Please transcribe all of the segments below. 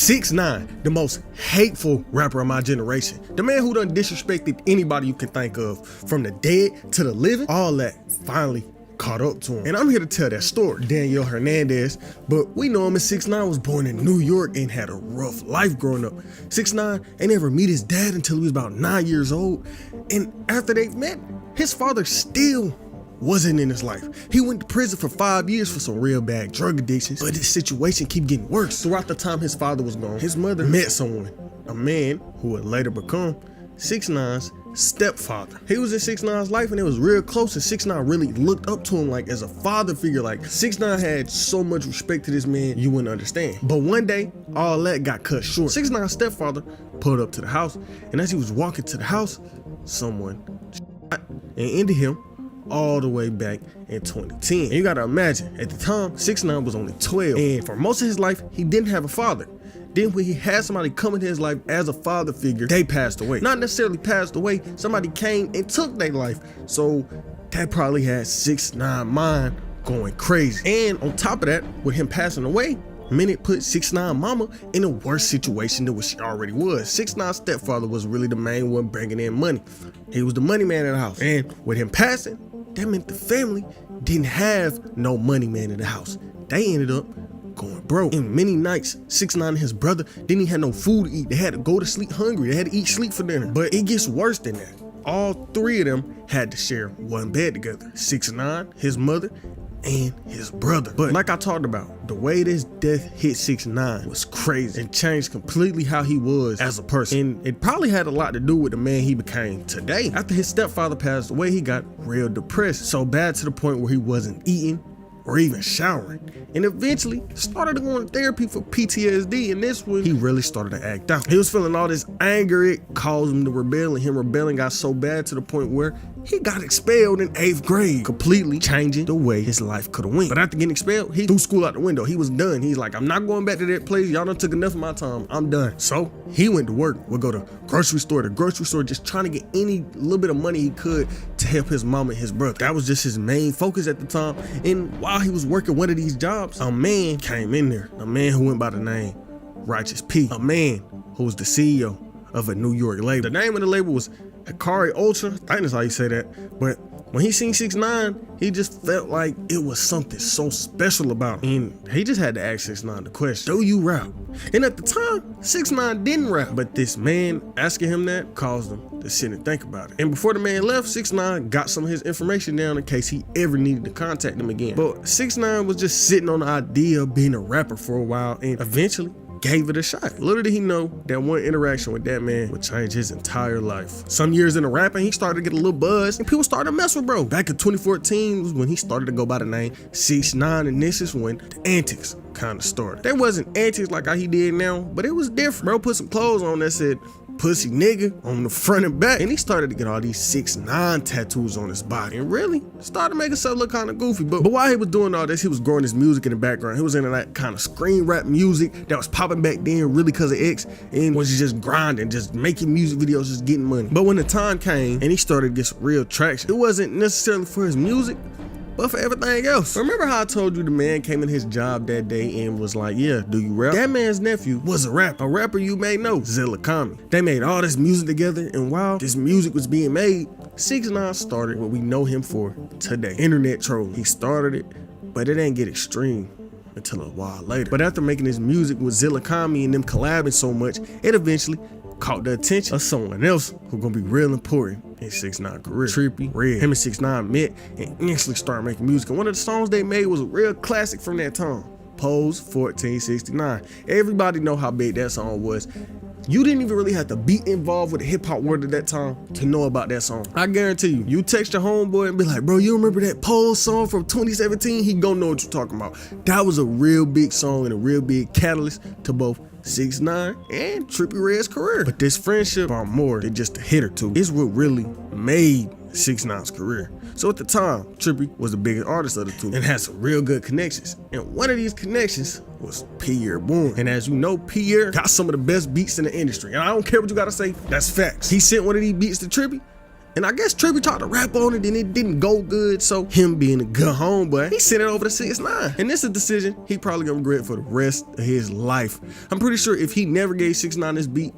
6ix9ine, the most hateful rapper of my generation. The man who done disrespected anybody you can think of, from the dead to the living, all that finally caught up to him. And I'm here to tell that story. Daniel Hernandez, but we know him as 6ix9ine, was born in New York and had a rough life growing up. 6ix9ine ain't ever meet his dad until he was about 9 years old. And after they met, his father still wasn't in his life. He went to prison for 5 years for some real bad drug addictions, but his situation keep getting worse. Throughout the time his father was gone, his mother met someone, a man who would later become 6ix9ine's stepfather. He was in 6ix9ine's life and it was real close, and 6ix9ine really looked up to him like as a father figure. Like 6ix9ine had so much respect to this man you wouldn't understand. But one day, all that got cut short. 6ix9ine's stepfather pulled up to the house, and as he was walking to the house, someone shot and ended him all the way back in 2010. And you gotta imagine, at the time, 6ix9ine was only 12, and for most of his life, he didn't have a father. Then when he had somebody come into his life as a father figure, they passed away. Not necessarily passed away, somebody came and took their life. So that probably had 6ix9ine mind going crazy. And on top of that, with him passing away, it put 6ix9ine mama in a worse situation than what she already was. 6ix9ine's stepfather was really the main one bringing in money. He was the money man in the house. And with him passing, that meant the family didn't have no money man in the house. They ended up going broke. And many nights, 6ix9ine and his brother didn't even have no food to eat. They had to go to sleep hungry. They had to eat sleep for dinner. But it gets worse than that. All three of them had to share one bed together. 6ix9ine, his mother, and his brother. But like I talked about, the way this death hit 6ix9ine was crazy and changed completely how he was as a person. And it probably had a lot to do with the man he became today. After his stepfather passed away, he got real depressed, so bad to the point where he wasn't eating or even showering, and eventually started going to therapy for PTSD. And this one, he really started to act out. He was feeling all this anger. It caused him to rebel, and him rebelling got so bad to the point where he got expelled in 8th grade, completely changing the way his life could have went. But after getting expelled, he threw school out the window. He was done. He's like, I'm not going back to that place. Y'all done took enough of my time. I'm done. So he went to work. Would go to grocery store to grocery store, just trying to get any little bit of money he could to help his mom and his brother. That was just his main focus at the time. And while he was working one of these jobs, a man came in there, a man who went by the name Righteous P, a man who was the CEO of a New York label. The name of the label was Hikari Ultra, I think that's how you say that. But when he seen 6ix9ine, he just felt like it was something so special about him. And he just had to ask 6ix9ine the question, do you rap? And at the time, 6ix9ine didn't rap. But this man asking him that caused him to sit and think about it. And before the man left, 6ix9ine got some of his information down in case he ever needed to contact him again. But 6ix9ine was just sitting on the idea of being a rapper for a while, and eventually gave it a shot. Little did he know that one interaction with that man would change his entire life. Some years into rapping, he started to get a little buzz, and people started to mess with bro. Back in 2014 was when he started to go by the name 6ix9ine, and this is when the antics kind of started. There wasn't antics like how he did now, but it was different. Bro put some clothes on that said pussy nigga on the front and back, and he started to get all these 6ix9ine tattoos on his body, and really started making himself look kind of goofy. But while he was doing all this, he was growing his music in the background. He was into that kind of screen rap music that was popping back then, really because of X, and was just grinding, just making music videos, just getting money. But when the time came and he started to get some real traction, it wasn't necessarily for his music, but for everything else. Remember how I told you the man came in his job that day and was like, yeah, do you rap? That man's nephew was a rapper you may know, Zilla. They made all this music together, and while this music was being made, 6ix9ine started what we know him for today, internet trolling. He started it, but it didn't get extreme until a while later. But after making his music with Zilla and them collabing so much, it eventually caught the attention of someone else who's gonna be real important in 6ix9ine career. Trippie Redd. Him and 6ix9ine met and instantly started making music. And one of the songs they made was a real classic from that time, Pose 1469. Everybody know how big that song was. You didn't even really have to be involved with the hip hop world at that time to know about that song. I guarantee you text your homeboy and be like, bro, you remember that Pose song from 2017? He gonna know what you're talking about. That was a real big song and a real big catalyst to both 6ix9ine and Trippie Redd's career. But this friendship brought more than just a hit or two. It's what really made 6ix9ine's career. So at the time, Trippie was the biggest artist of the two and had some real good connections. And one of these connections was Pierre Bourne. And as you know, Pierre got some of the best beats in the industry. And I don't care what you gotta say, that's facts. He sent one of these beats to Trippie, And I guess Trippie tried to rap on it and it didn't go good, so him being a good homeboy, he sent it over to 6ix9ine. And this is a decision he probably gonna regret for the rest of his life. I'm pretty sure if he never gave 6ix9ine this beat,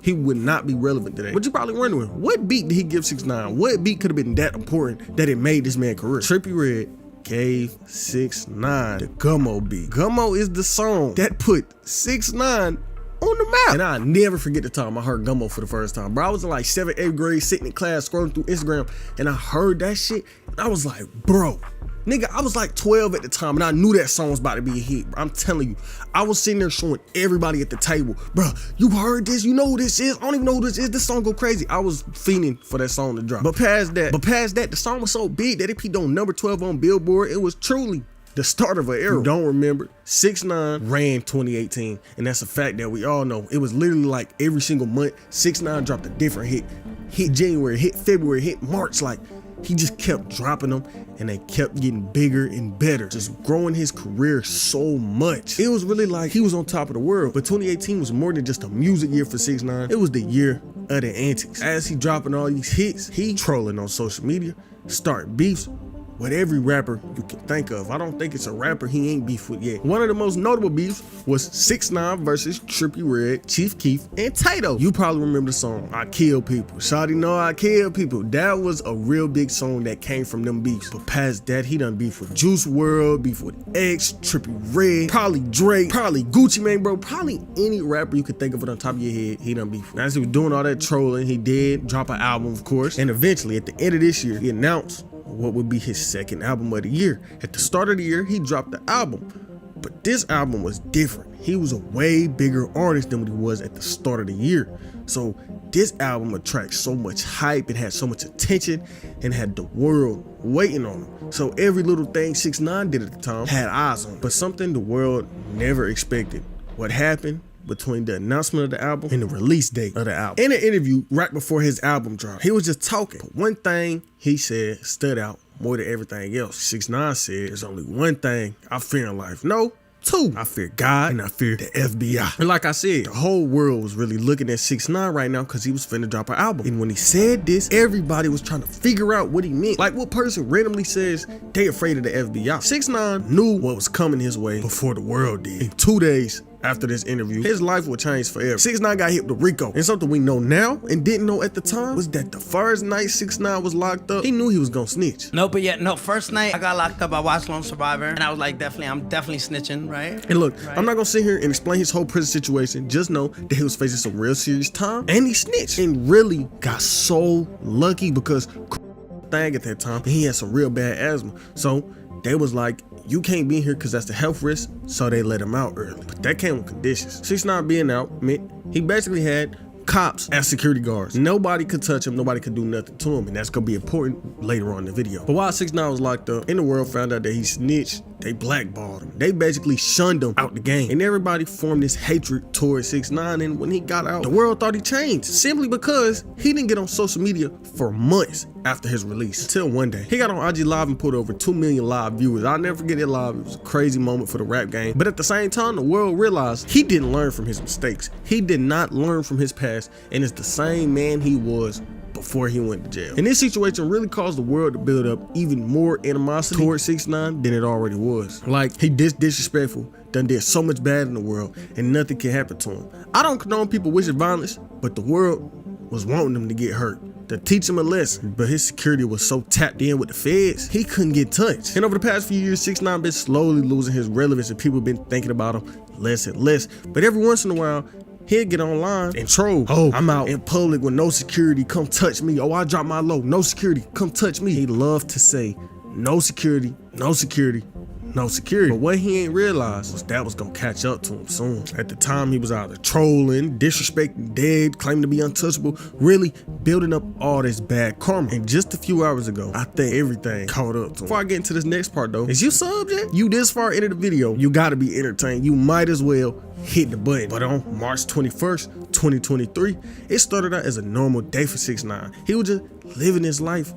he would not be relevant today. But you're probably wondering, what beat did he give 6ix9ine? What beat could have been that important that it made this man career? Trippie Redd gave 6ix9ine the Gummo beat. Gummo is the song that put 6ix9ine on the map. And I never forget the time I heard Gummo for the first time, bro. I was in like 7th, 8th grade, sitting in class, scrolling through Instagram, and I heard that shit, and I was like, bro, nigga, I was like 12 at the time, and I knew that song was about to be a hit, bro. I'm telling you, I was sitting there showing everybody at the table, bro, you heard this, you know who this is, I don't even know who this is, this song go crazy. I was fiending for that song to drop. But past that, the song was so big that it peaked on number 12 on Billboard. It was truly the start of an era. You don't remember, 6ix9ine ran 2018, and that's a fact that we all know. It was literally like every single month, 6ix9ine dropped a different hit. Hit January, hit February, hit March. Like, he just kept dropping them, and they kept getting bigger and better, just growing his career so much. It was really like he was on top of the world. But 2018 was more than just a music year for 6ix9ine. It was the year of the antics. As he dropping all these hits, he trolling on social media, starting beefs with every rapper you can think of. I don't think it's a rapper he ain't beef with yet. One of the most notable beefs was 6ix9ine versus Trippie Redd, Chief Keef, and Tato. You probably remember the song, I Kill People. Shawty know I kill people. That was a real big song that came from them beefs. But past that, he done beef with Juice WRLD, beef with X, Trippie Redd, probably Drake, probably Gucci Mane, bro. Probably any rapper you could think of it on top of your head, he done beef with. As he was doing all that trolling, he did drop an album, of course. And eventually, at the end of this year, he announced what would be his second album of the year. At the start of the year, he dropped the album, but this album was different. He was a way bigger artist than what he was at the start of the year. So this album attracts so much hype, it had so much attention, and had the world waiting on him. So every little thing 6ix9ine did at the time had eyes on him. But something the world never expected. What happened between the announcement of the album and the release date of the album. In an interview right before his album dropped, he was just talking. But one thing he said stood out more than everything else. 6ix9ine said, there's only one thing I fear in life. No, two. I fear God and I fear the FBI. And like I said, the whole world was really looking at 6ix9ine right now because he was finna drop an album. And when he said this, everybody was trying to figure out what he meant. Like, what person randomly says they afraid of the FBI? 6ix9ine knew what was coming his way before the world did. In 2 days after this interview, his life would change forever. 6ix9ine got hit with Rico. And something we know now and didn't know at the time was that the first night 6ix9ine was locked up, he knew he was gonna snitch. No, but yeah, no, first night I got locked up, I watched Lone Survivor, and I was like, I'm definitely snitching, right? And look, I'm not gonna sit here and explain his whole prison situation. Just know that he was facing some real serious time, and he snitched. And really got so lucky because thing at that time, and he had some real bad asthma. So they was like, you can't be here because that's the health risk, so they let him out early. But that came with conditions. 6ix9ine being out meant he basically had cops as security guards. Nobody could touch him, nobody could do nothing to him, and that's gonna be important later on in the video. But while 6ix9ine was locked up, and the world found out that he snitched, they blackballed him. They basically shunned him out the game, and everybody formed this hatred towards 6ix9ine. And when he got out, the world thought he changed, simply because he didn't get on social media for months after his release, until one day he got on IG Live and put over 2 million live viewers. I'll never forget that live. It was a crazy moment for the rap game, but at the same time, the world realized he didn't learn from his mistakes. He did not learn from his past, and it's the same man he was before he went to jail. And this situation really caused the world to build up even more animosity towards 6ix9ine than it already was. Like, he disrespectful, done did so much bad in the world, and nothing can happen to him. I don't condone people wishing violence, but the world was wanting him to get hurt, to teach him a lesson. But his security was so tapped in with the feds, he couldn't get touched. And over the past few years, 6ix9ine been slowly losing his relevance, and people been thinking about him less and less. But every once in a while, he'll get online and troll. Oh, I'm out in public with no security, come touch me. Oh, I dropped my low, no security, come touch me. He loved to say, no security, no security, no security. But what he ain't realized was that was gonna catch up to him soon. At the time, he was out there trolling, disrespecting dead, claiming to be untouchable, really building up all this bad karma. And just a few hours ago, I think everything caught up to him. Before I get into this next part though, is you subbed yet? You this far into the video, you gotta be entertained. You might as well hit the button. But on March 21st, 2023, it started out as a normal day for 6ix9ine. He was just living his life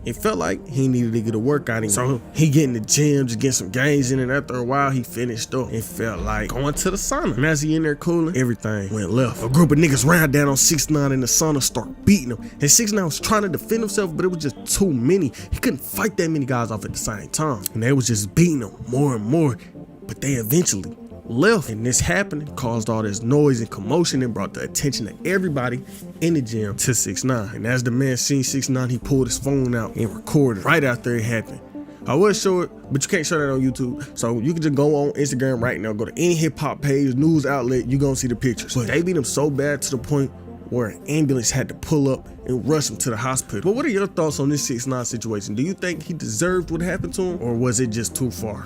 It felt like he needed to get a workout in. So he get in the gym, just get some gains in, and after a while, he finished up. It felt like going to the sauna. And as he in there cooling, everything went left. A group of niggas ran down on 6ix9ine in the sauna, start beating him. And 6ix9ine was trying to defend himself, but it was just too many. He couldn't fight that many guys off at the same time. And they was just beating him more and more. But they eventually left, and this happening caused all this noise and commotion and brought the attention of everybody in the gym to 6ix9ine. And as the man seen 6ix9ine, he pulled his phone out and recorded right after it happened. I would show it, but you can't show that on YouTube. So you can just go on Instagram right now, go to any hip hop page, news outlet, you gonna see the pictures. But they beat him so bad to the point where an ambulance had to pull up and rush him to the hospital. But what are your thoughts on this 6ix9ine situation? Do you think he deserved what happened to him, or was it just too far?